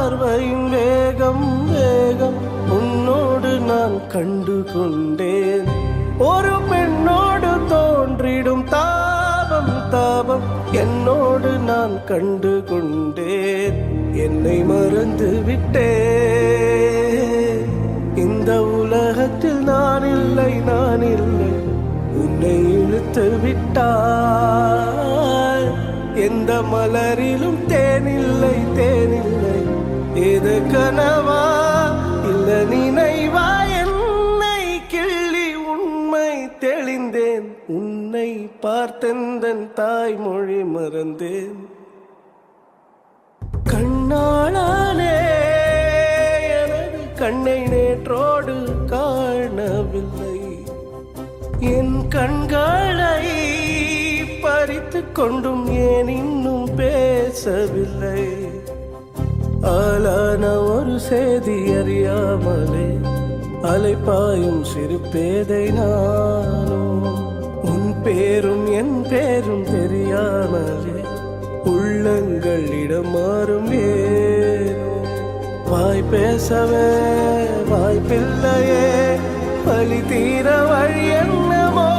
பார்வையின் வேகம் வேகம் உன்னோடு நான் கண்டு கொண்டேன். ஒரு பெண்ணோடு தோன்றிடும் தாபம் தாபம் என்னோடு நான் கண்டு கொண்டேன். என்னை மறந்து விட்டேன். இந்த உலகத்தில் நான் இல்லை நான் இல்லை, உன்னை இழுத்து விட்டால். எந்த மலரிலும் தேனில்லை தேனில்லை, இது கனவா இல்ல நினைவா? என்னை கிள்ளி உண்மை தெளிந்தேன். உன்னை பார்த்தெந்தன் தாய்மொழி மறந்தேன். கண்ணாளானே எனது கண்ணை நேற்றோடு காணவில்லை. என் கண்களை பறித்து கொண்டும் ஏன் இன்னும் பேசவில்லை? ஆளான ஒரு செய்தி அறியாமலே அலைப்பாயும் சிறு பேதை நானும். உன் பேரும் என் பேரும் தெரியாமலே உள்ளங்களிடம் மாறும் ஏனோ. வாய் பேசவே வாய்ப்பில்லையே, வலி தீர வழி என்னமோ.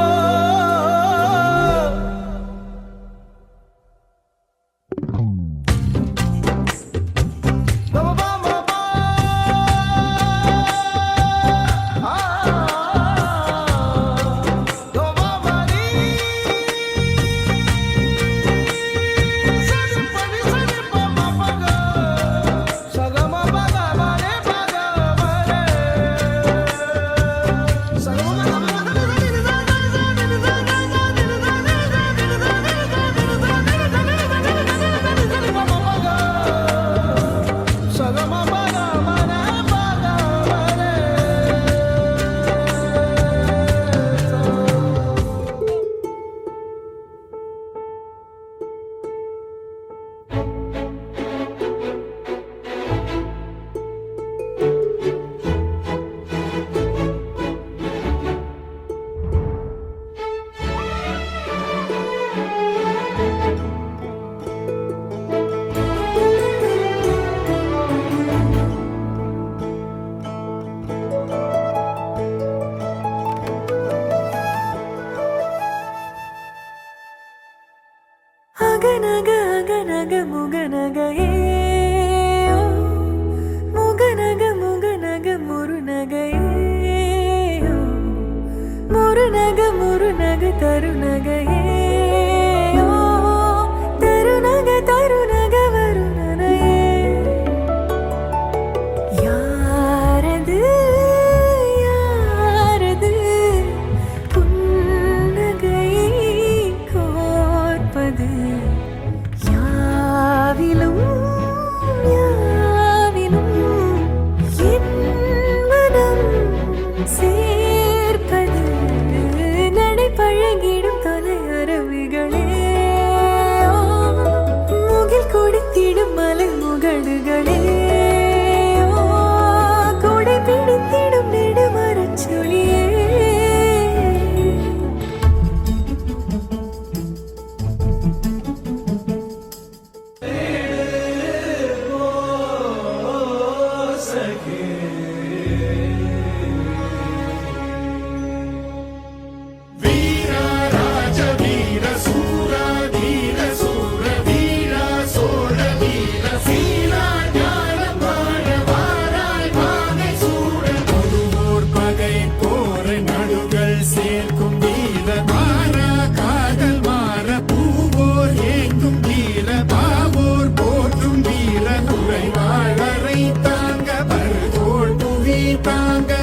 அகநக அகநக முகநகையே, முகநக முகநக முருநகையே, முருநக முருநக தருநகையே, தருநக தருநக வருணனையே. யாரது யாரது புன்னகை கோர்ப்பது? யாவிலும் யாவிலும் என் மனம் சேர்ப்பது. நடை பழகிடும் தொலை அரவிகளே, முகில் கொடுத்திடும் மலை முகடுகளே, கொடை பிடித்திடும் நெடுமரச் சுழியே. தாங்க